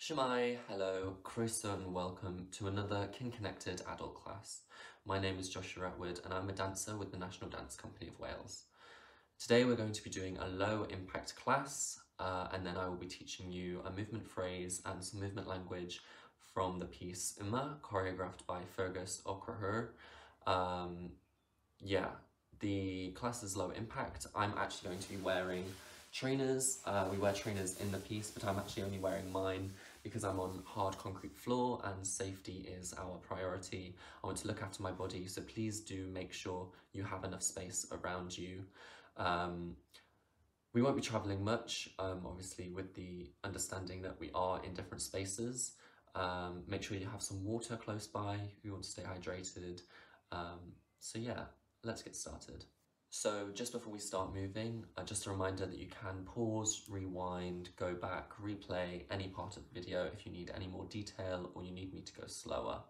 Shemai, hello, croeso and welcome to another kin-connected adult class. My name is Joshua Atwood and I'm a dancer with the National Dance Company of Wales. Today we're going to be doing a low impact class and then I will be teaching you a movement phrase and some movement language from the piece Yma, choreographed by Fergus O'Crahur. The class is low impact. I'm actually going to be wearing trainers. We wear trainers in the piece, but I'm actually only wearing mine because I'm on hard concrete floor and safety is our priority. I want to look after my body, so please do make sure you have enough space around you. We won't be travelling much, obviously with the understanding that we are in different spaces. Make sure you have some water close by if you want to stay hydrated. So yeah, let's get started. So just before we start moving, just a reminder that you can pause, rewind, go back, replay any part of the video if you need any more detail or you need me to go slower.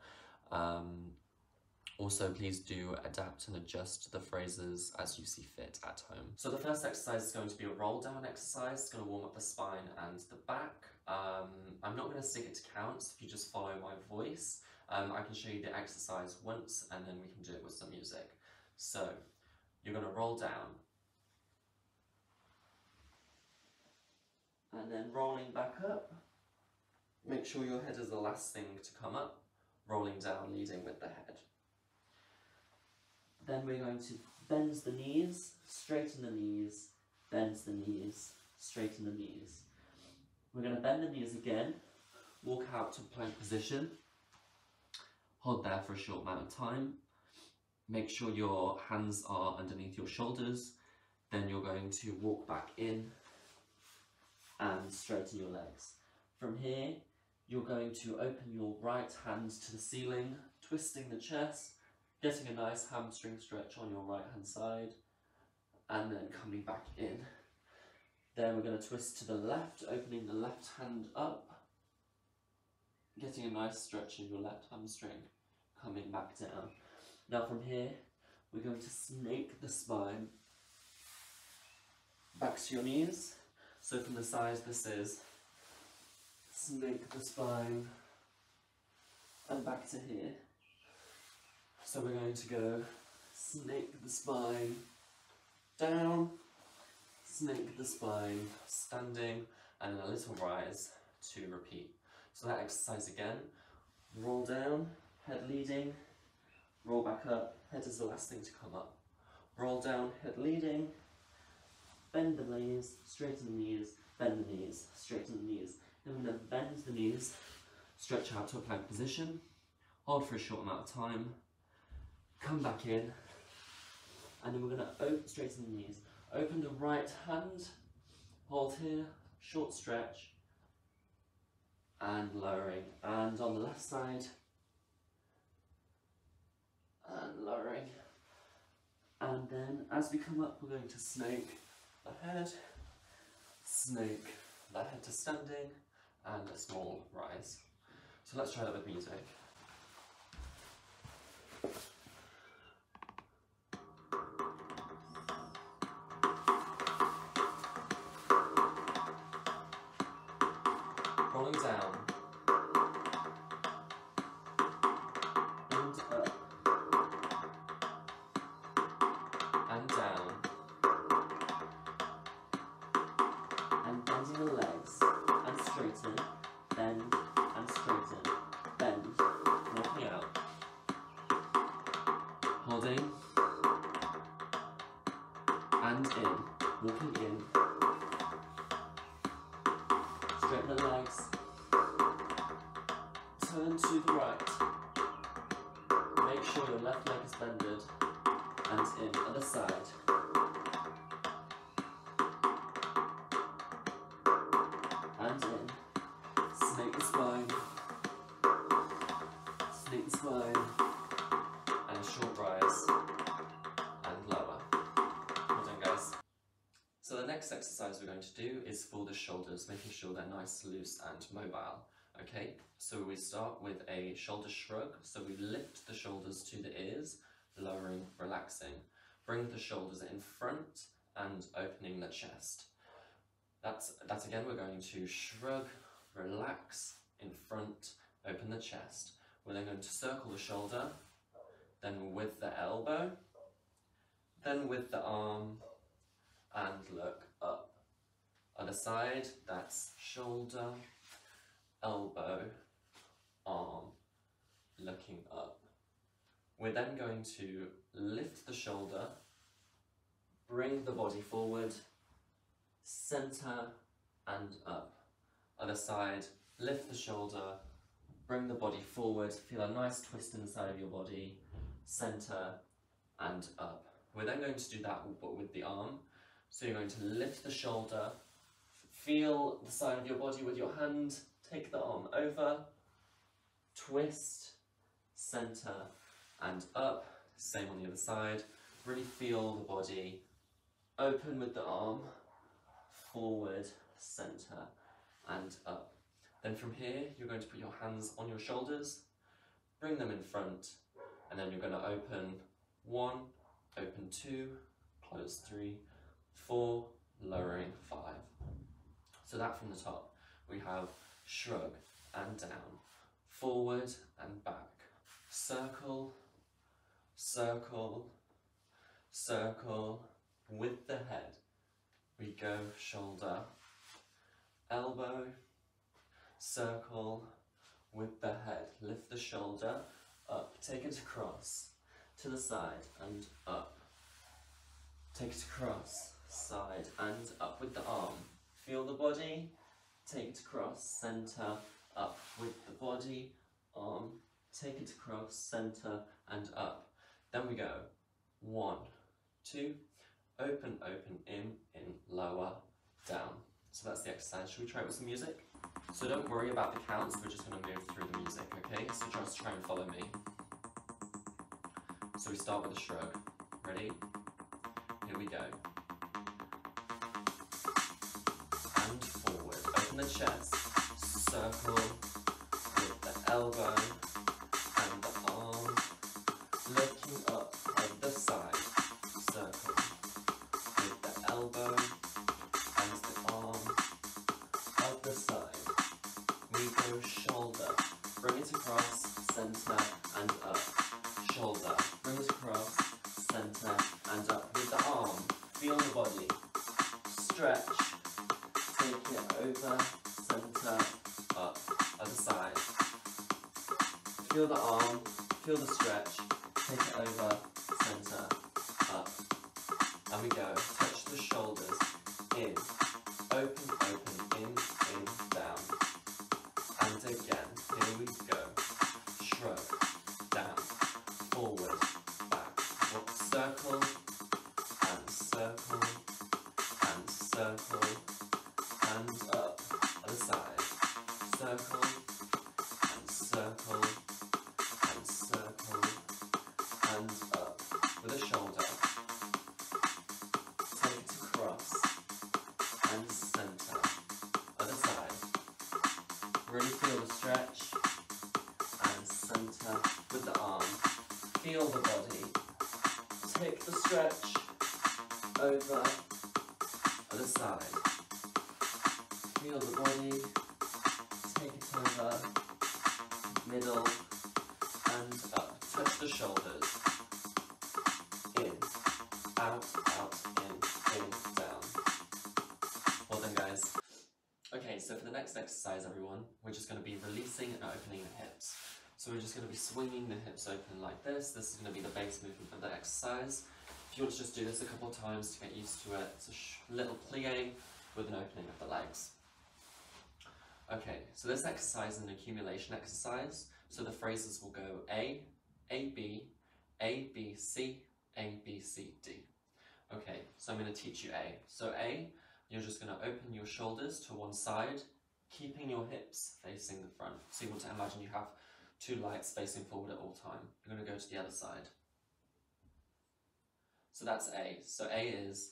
Also, please do adapt and adjust the phrases as you see fit at home. So the first exercise is going to be a roll down exercise. It's going to warm up the spine and the back. I'm not going to stick it to counts if you just follow my voice. I can show you the exercise once and then we can do it with some music. So you're going to roll down and then rolling back up. Make sure your head is the last thing to come up, rolling down, leading with the head. Then we're going to bend the knees, straighten the knees, bend the knees, straighten the knees. We're going to bend the knees again, walk out to plank position, hold there for a short amount of time. Make sure your hands are underneath your shoulders, then you're going to walk back in and straighten your legs. From here, you're going to open your right hand to the ceiling, twisting the chest, getting a nice hamstring stretch on your right hand side, and then coming back in. Then we're going to twist to the left, opening the left hand up, getting a nice stretch in your left hamstring, coming back down. Now from here, we're going to snake the spine back to your knees. So from the side, this is snake the spine and back to here. So we're going to go snake the spine down, snake the spine standing, and then a little rise to repeat. So that exercise again, roll down, head leading, roll back up, head is the last thing to come up. Roll down, head leading, bend the knees, straighten the knees, bend the knees, straighten the knees. Then we're going to bend the knees, stretch out to a plank position, hold for a short amount of time, come back in, and then we're going to straighten the knees. Open the right hand, hold here, short stretch, and lowering. And on the left side, and lowering, and then as we come up we're going to snake the head to standing, and a small rise. So let's try that with music. Rolling down and up and down, and bending the legs, and straighten, bend, and straighten, bend, walking out, holding, and in, walking in, straighten the legs, turn to the right, make sure your left leg is bended, and in, other side. And in. Snake the spine. Snake the spine. And a short rise. And lower. Well done, guys. So the next exercise we're going to do is for the shoulders, making sure they're nice, loose and mobile. Okay, so we start with a shoulder shrug. So we lift the shoulders to the ears, lowering, relaxing. Bring the shoulders in front and opening the chest. That's again, we're going to shrug, relax, in front, open the chest. We're then going to circle the shoulder, then with the elbow, then with the arm, and look up. Other side, that's shoulder, elbow, arm, looking up. We're then going to lift the shoulder, bring the body forward, center and up. Other side, lift the shoulder, bring the body forward, feel a nice twist in the side of your body, center and up. We're then going to do that but with the arm. So you're going to lift the shoulder, feel the side of your body with your hand, take the arm over, twist, center and up. Same on the other side. Really feel the body, open with the arm, forward, center and up. Then from here, you're going to put your hands on your shoulders, bring them in front, and then you're going to open 1, open 2, close 3, 4, lowering 5. So that from the top, we have shrug and down, forward and back, circle, circle, circle, with the head. We go shoulder, elbow, circle, with the head. Lift the shoulder, up, take it across, to the side and up. Take it across, side and up with the arm. Feel the body, take it across, center, up with the body, arm, take it across, center and up. Then we go 1, 2, open, open, in, lower, down. So that's the exercise. Should we try it with some music? So don't worry about the counts, we're just going to move through the music, okay? So just try and follow me. So we start with a shrug. Ready? Here we go. And forward. Open the chest. Circle with the elbow and the arm. Looking up at the side. Circle with the elbow and the arm. Up the side. We go shoulder. Bring it across, center and up. Shoulder. Bring it across, center and up with the arm. Feel the body. Stretch. Take it over, center, up. Other side. Feel the arm. Feel the stretch. Take it over, center, up. And we go. Touch the shoulders. In. Open, open, in, down. And again. Here we go. Shrug. Down. Forward. Back. Walk, circle. And circle. And circle. And up. Other side. Circle. And circle. And circle. And up. With a shoulder. Take it across. And center. Other side. Really feel the stretch. And center with the arm. Feel the body. Take the stretch. Over. Other side. Feel the body. Take it over. Middle. And up. Touch the shoulders. In. Out, out, in, down. Well done, guys. Okay, so for the next exercise, everyone, we're just going to be releasing and opening the hips. So we're just going to be swinging the hips open like this. This is going to be the base movement of the exercise. If you want to just do this a couple of times to get used to it, it's a little plie with an opening of the legs. Okay, so this exercise is an accumulation exercise. So the phrases will go A, B, C, A, B, C, D. Okay, so I'm going to teach you A. So A, you're just going to open your shoulders to one side, keeping your hips facing the front. So you want to imagine you have two lights facing forward at all time. You're going to go to the other side. So that's A. So A is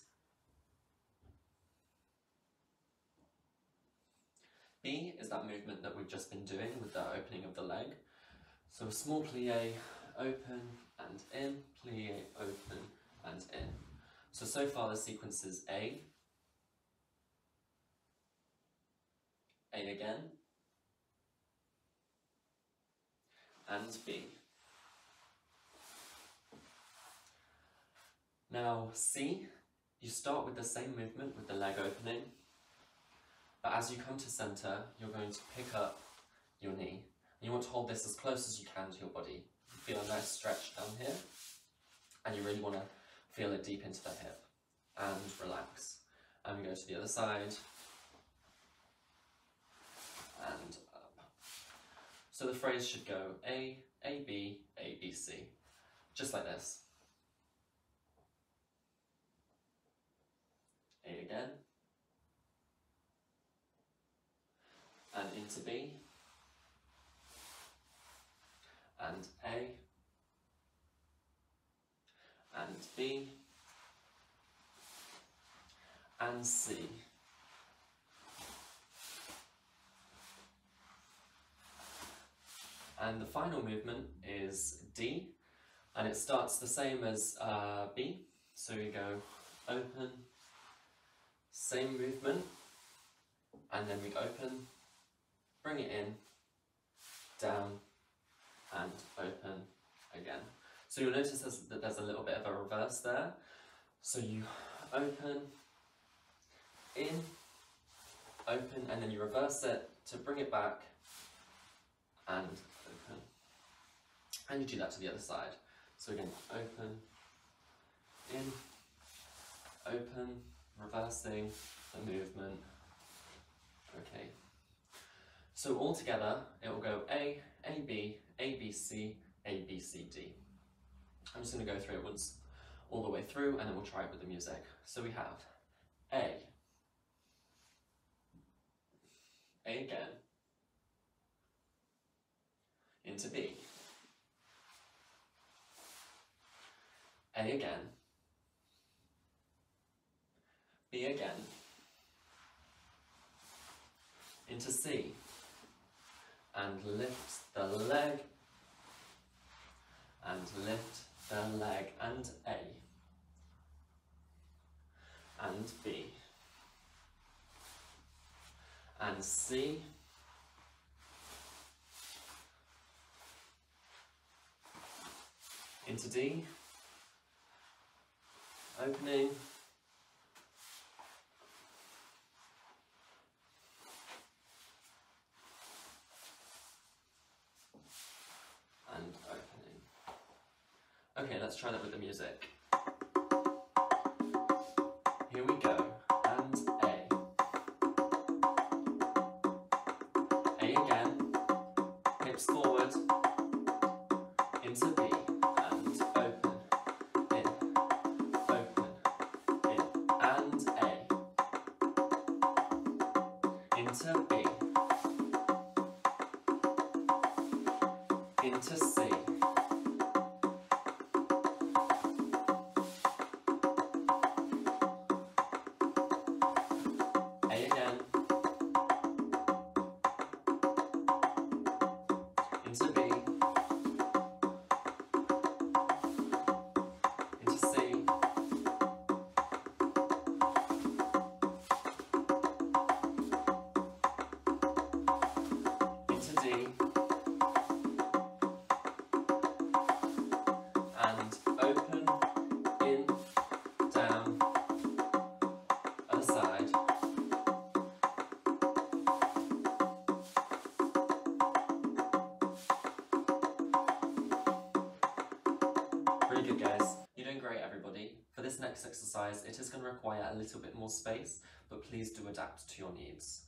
B is that movement that we've just been doing with the opening of the leg. So a small plie, open and in, plie, open and in. So far the sequence is A again, and B. Now C, you start with the same movement with the leg opening, but as you come to centre, you're going to pick up your knee. You want to hold this as close as you can to your body. You feel a nice stretch down here, and you really want to feel it deep into the hip, and relax. And we go to the other side, and up. So the phrase should go A, A, B, A, B, C, just like this. A again, and into B, and A, and B, and C. And the final movement is D, and it starts the same as B, so you go open, same movement, and then we open, bring it in, down, and open again. So you'll notice that there's a little bit of a reverse there. So you open, in, open, and then you reverse it to bring it back, and open. And you do that to the other side. So again, open, in, open, reversing the movement. Okay. So all together, it will go A, A, B, A, B, C, A, B, C, D. I'm just going to go through it once, all the way through, and then we'll try it with the music. So we have A again, into B, A again, B again, into C, and lift the leg, and lift the leg, and A, and B, and C, into D, opening, and opening. Okay, let's try that with the music. Here we go, and A again, hips forward, into B, and open, in, and A, into B, into C, A again, into B, into C, into D, and open, in, down, other side. Really good, guys. You're doing great, everybody. For this next exercise, it is going to require a little bit more space, but please do adapt to your needs.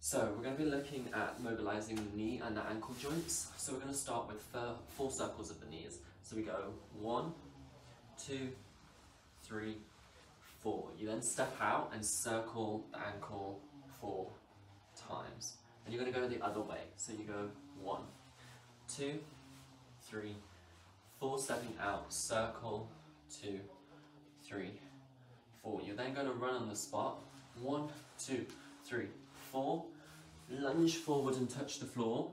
So we're going to be looking at mobilising the knee and the ankle joints. So we're going to start with 4 circles of the knees. So we go 1, 2, 3, 4. You then step out and circle the ankle 4 times. And you're going to go the other way. So you go 1, 2, 3, 4, stepping out, circle, 2, 3, 4. You're then going to run on the spot. 1, 2, 3, 4. Lunge forward and touch the floor.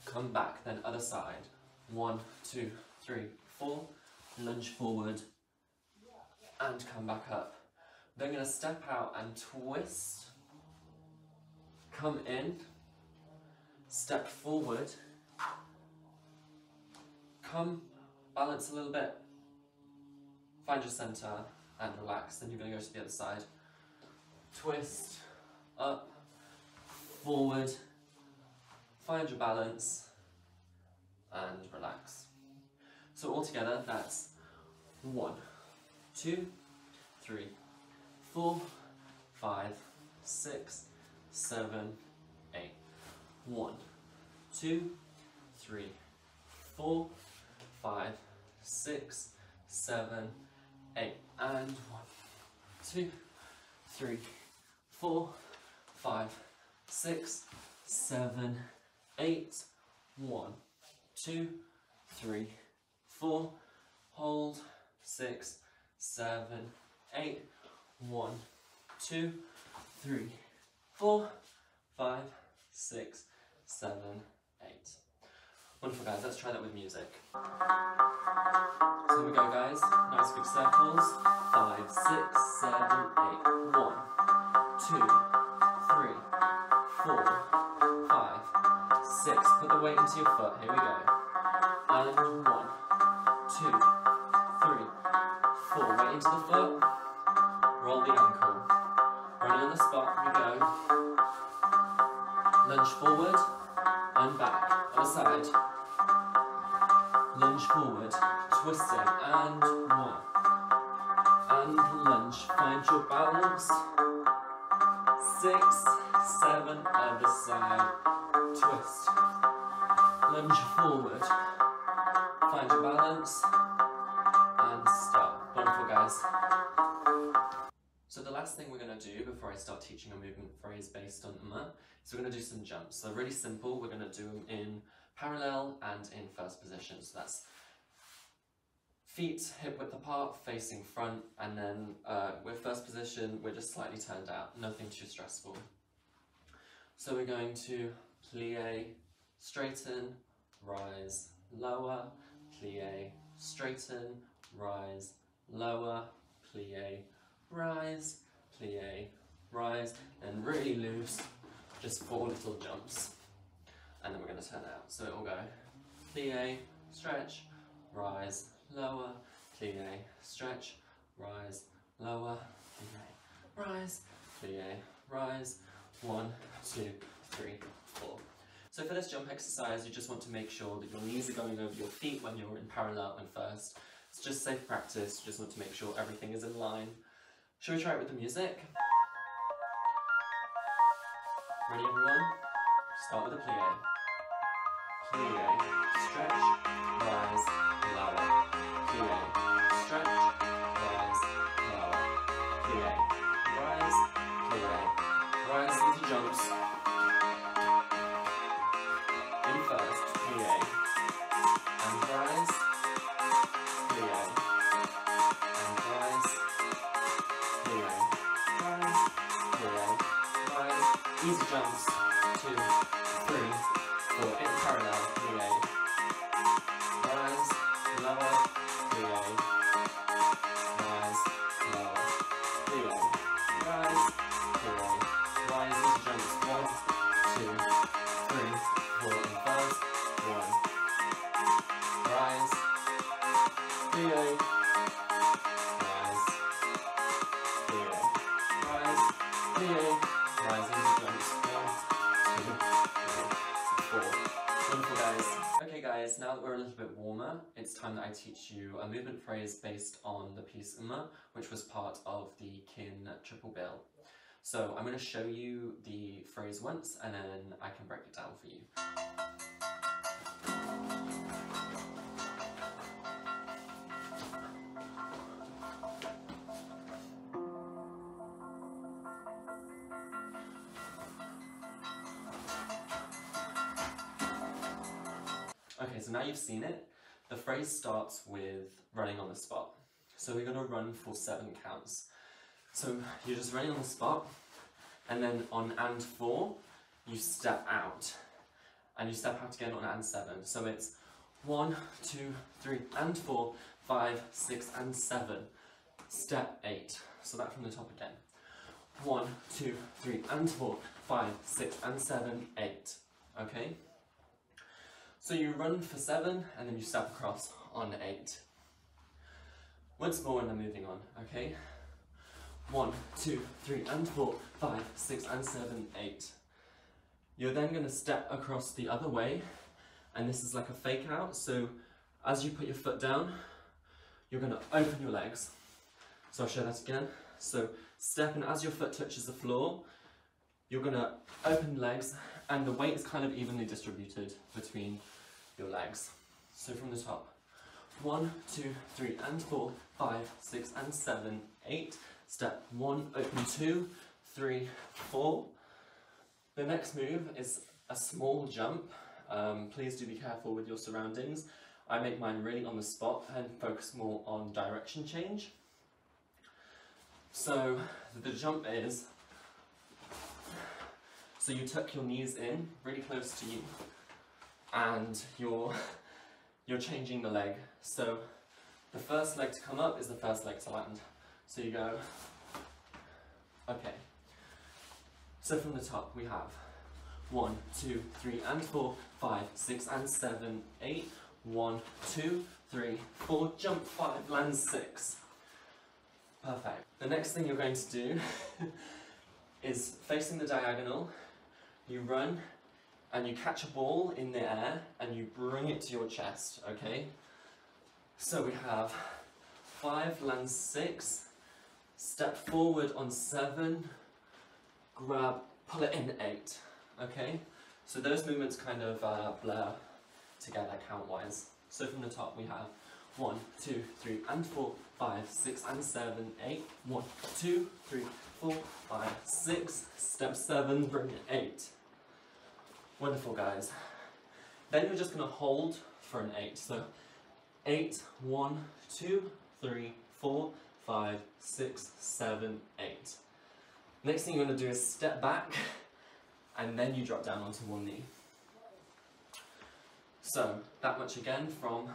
Come back, then other side. 1, 2, 3, 4. Lunge forward and come back up. Then going to step out and twist. Come in. Step forward come, balance a little bit, find your centre and relax. Then you're going to go to the other side. Twist, up, forward, find your balance and relax. So altogether that's 1, 2, 3, 4, 5, 6, 7, 8. 1, 2, 3, 4, 5, 6, 7, 8. And 1, 2, 3, 4, 5, 6, 7, 8. 1, 2, 3, 4. Hold. 6, 7, 8. 1, 2, 3, 4, 5, 6, 7, 8. Wonderful, guys. Let's try that with music. So here we go, guys. Nice big circles. 5, 6, 7, 8. 1, 2, 3, 4, 5, 6. Put the weight into your foot. Here we go. And 1, 2, 3, 4. Weight into the foot. Roll the ankle. Running on the spot. Here we go. Lunge forward and back. Other side. Lunge forward. Twisting. And 1. And lunge. Find your balance. 6, 7. Other side. Twist. Lunge forward. Find your balance. And stop. Wonderful, guys. So the last thing we're going to do before I start teaching a movement phrase based on is we're going to do some jumps. So really simple, we're going to do them in parallel and in first position. So that's feet hip width apart, facing front, and then with first position, we're just slightly turned out, nothing too stressful. So we're going to plie, straighten, rise, lower, plie, straighten, rise, lower, plie, rise, plie, rise, and really loose, just 4 little jumps. And then we're going to turn out. So it will go plie, stretch, rise, lower, plie, stretch, rise, lower, plie, rise, plie, rise, 1, 2, 3, 4. So for this jump exercise, you just want to make sure that your knees are going over your feet when you're in parallel and first. It's just safe practice, you just want to make sure everything is in line. Shall we try it with the music? Ready, everyone? Start with a plie. Plie, stretch, rise, lower. Plie, stretch, rise, lower. Plie, rise, plie, rise into jumps. In first, plie, and rise, plie, and rise, plie, rise, plie, rise. Easy jumps. 2, 3, 4. In parallel, plie, rise, lower, plie, rise, lower, plie, rise, plie, rise. Easy jumps. 1, 2, 3, 4. In first, 1, rise, plie, rise, plie, rise, plie, rise. Easy jumps. 1, 2, 3, 4. Wonderful, guys. Okay, guys, now that we're a little bit warmer, it's time that I teach you a movement phrase based on the piece which was part of the kin triple bill. So I'm going to show you the phrase once and then I can break it down for you. Okay, so now you've seen it, the phrase starts with running on the spot. So we're going to run for 7 counts. So you're just running on the spot, and then on and 4, you step out. And you step out again on and 7. So it's 1, 2, 3, and 4, 5, 6, and 7. Step 8. So that from the top again. 1, 2, 3, and 4, 5, 6, and 7, 8. Okay? So So you run for 7 and then you step across on 8. Once more and then moving on, okay? 1, 2, 3 and 4, 5, 6 and 7, 8. You're then going to step across the other way, and this is like a fake out, so as you put your foot down, you're going to open your legs. So I'll show that again. So step, and as your foot touches the floor, you're going to open legs, and the weight is kind of evenly distributed between your legs. So from the top, 1, 2, 3 and 4, 5, 6 and 7, 8. Step 1, open 2, 3, 4. The next move is a small jump. Please do be careful with your surroundings. I make mine really on the spot and focus more on direction change. So the jump is, so you tuck your knees in really close to you, and you're changing the leg. So the first leg to come up is the first leg to land. So you go, okay. So from the top we have 1, 2, 3 and 4, 5, 6 and 7, 8. 1, 2, 3, 4, jump 5, land 6. Perfect. The next thing you're going to do is facing the diagonal, you run and you catch a ball in the air and you bring it to your chest, okay? So we have 5, land 6, step forward on 7, grab, pull it in 8, okay? So those movements kind of blur together count-wise. So from the top we have 1, 2, 3 and 4, 5, 6 and 7, 8. 1, 2, 3, 4, 5, 6. Step 7, bring it 8. Wonderful, guys. Then you're just going to hold for an 8. So 8, 1, 2, 3, 4, 5, 6, 7, 8. Next thing you're going to do is step back, and then you drop down onto one knee. So that much again from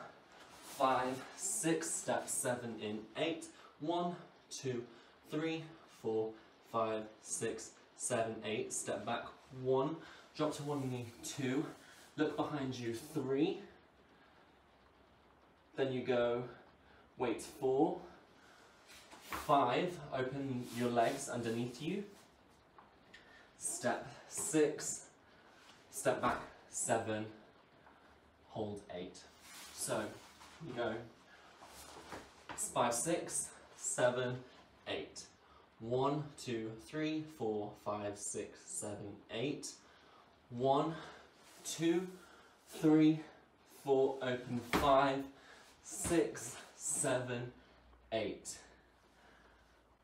5, 6, step 7 in 8. 1, 2, 3, 4, 5, 6, 7, 8. Step back 1, drop to one knee 2, look behind you 3. Then you go, wait 4, 5, open your legs underneath you. Step 6, step back 7, hold 8. So you go 5, 6, 7, 8. 1, 2, 3, 4, 5, 6, 7, 8. 1, 2, 3, 4, open 5, 6, 7, 8.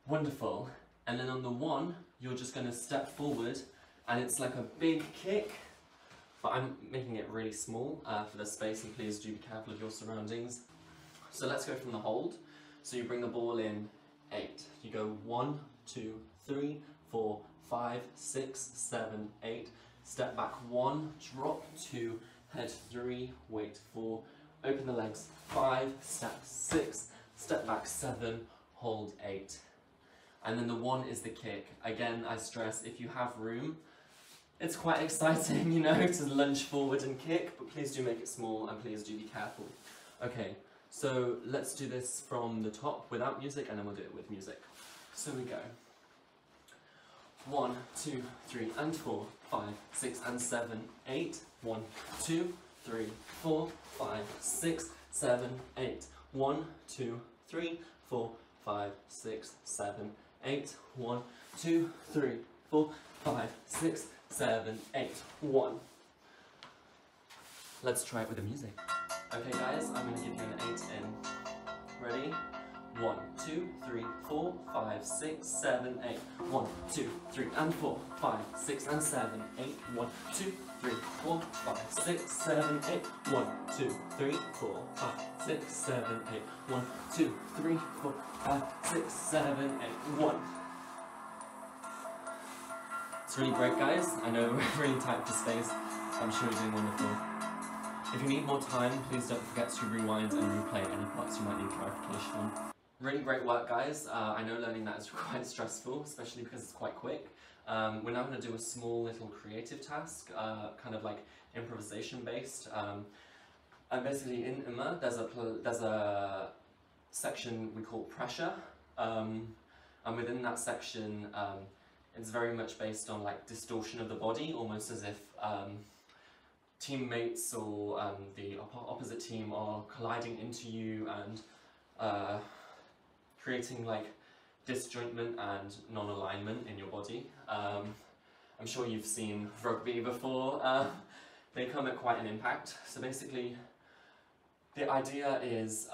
Wonderful. And then on the 1, you're just going to step forward, and it's like a big kick, but I'm making it really small for the space, and please do be careful of your surroundings. So let's go from the hold. So you bring the ball in 8. You go 1, 2, 3, 4, 5, 6, 7, 8. Step back 1, drop 2, head 3, wait 4, open the legs 5, step 6, step back 7, hold 8. And then the 1 is the kick. Again, I stress, if you have room, it's quite exciting, you know, to lunge forward and kick, but please do make it small and please do be careful. Okay, so let's do this from the top without music, and then we'll do it with music. So we go 1, 2, 3 and 4, 5, 6 and 7, 8. 1, 2, 3, 4, 5, 6, 7, 8. 1, 2, 3, 4, 5, 6, 7, 8. 1, 2, 3, 4, 5, 6, 7, 8. 1. Let's try it with the music. Okay guys, I'm going to give you an 8 in. Ready? 1, 2, 3, 4, 5, 6, 7, 8. 1, 2, 3 and 4, 5, 6 and 7, 8. 1, 2, 3, 4, 5, 6, 7, 8. 1, 2, 3, 4, 5, 6, 7, 8. 1, 2, 3, 4, 5, 6, 7, 8. 1. It's really great, guys. I know we're really tight for space. I'm sure you're doing wonderful. If you need more time, please don't forget to rewind and replay any parts you might need clarification on. Really great work, guys. I know learning that is quite stressful, especially because it's quite quick. We're now going to do a small little creative task, kind of like improvisation based. And basically in Ima, there's a section we call pressure, and within that section it's very much based on like distortion of the body, almost as if teammates or the opposite team are colliding into you and creating like disjointment and non-alignment in your body. I'm sure you've seen rugby before. They come at quite an impact. So basically the idea is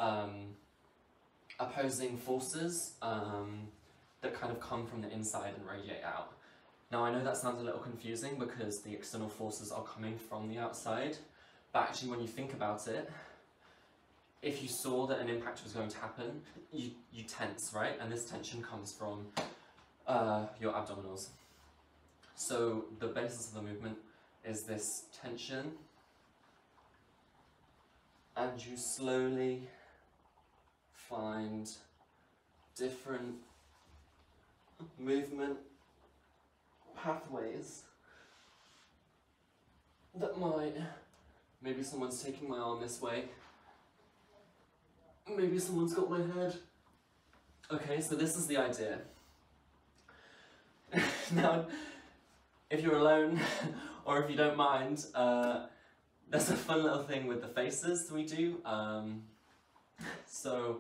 opposing forces that kind of come from the inside and radiate out. Now I know that sounds a little confusing because the external forces are coming from the outside, but actually when you think about it, if you saw that an impact was going to happen, you tense, right? And this tension comes from your abdominals. So the basis of the movement is this tension, and you slowly find different movement pathways that might, maybe someone's taking my arm this way, maybe someone's got my head. Okay, so this is the idea. Now, if you're alone, or if you don't mind, there's a fun little thing with the faces we do. So,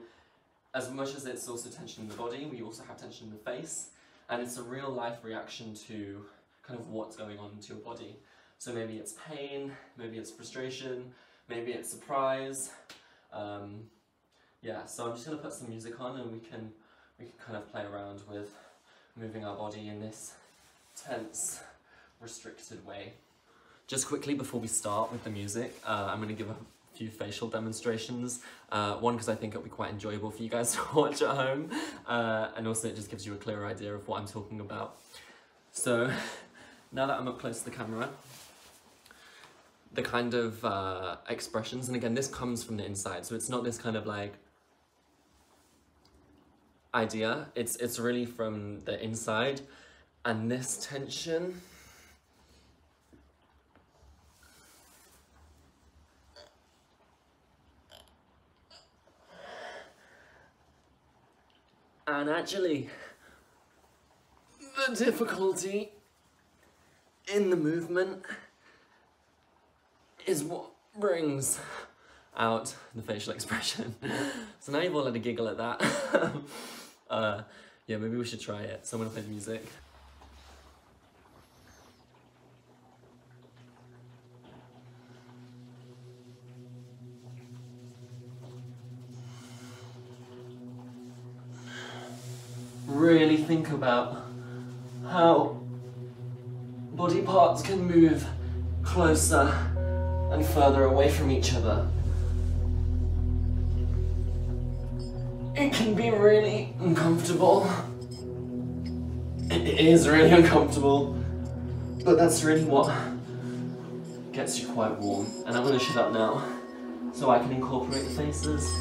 as much as it's also tension in the body, we also have tension in the face, and it's a real life reaction to kind of what's going on into your body. So maybe it's pain, maybe it's frustration, maybe it's surprise. Yeah, so I'm just going to put some music on and we can kind of play around with moving our body in this tense, restricted way. Just quickly before we start with the music, I'm going to give a few facial demonstrations. One, because I think it'll be quite enjoyable for you guys to watch at home, and also it just gives you a clearer idea of what I'm talking about. So, now that I'm up close to the camera, the kind of expressions, and again this comes from the inside, so it's not this kind of like idea, it's really from the inside, and this tension and actually the difficulty in the movement is what brings out the facial expression. So now you've all had a giggle at that. Yeah, maybe we should try it. So I'm gonna play the music. Really think about how body parts can move closer and further away from each other. It can be really uncomfortable. It is really uncomfortable, but that's really what gets you quite warm. And I'm going to shut up now so I can incorporate the faces.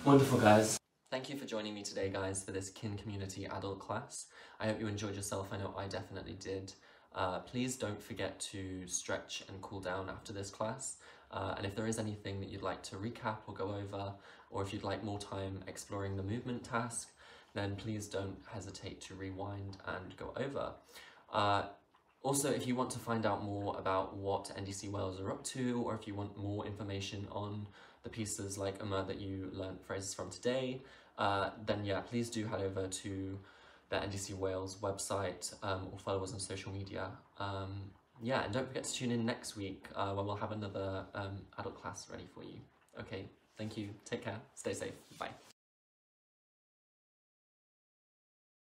Wonderful, guys. Thank you for joining me today, guys, for this kin community adult class. I hope you enjoyed yourself. I know I definitely did. Please don't forget to stretch and cool down after this class. And if there is anything that you'd like to recap or go over, or if you'd like more time exploring the movement task, then please don't hesitate to rewind and go over. Also, if you want to find out more about what NDCWales are up to, or if you want more information on the pieces like that you learnt phrases from today, then yeah, please do head over to the NDCWales website, or follow us on social media. yeah, and don't forget to tune in next week when we'll have another adult class ready for you. Okay, thank you. Take care. Stay safe. Bye.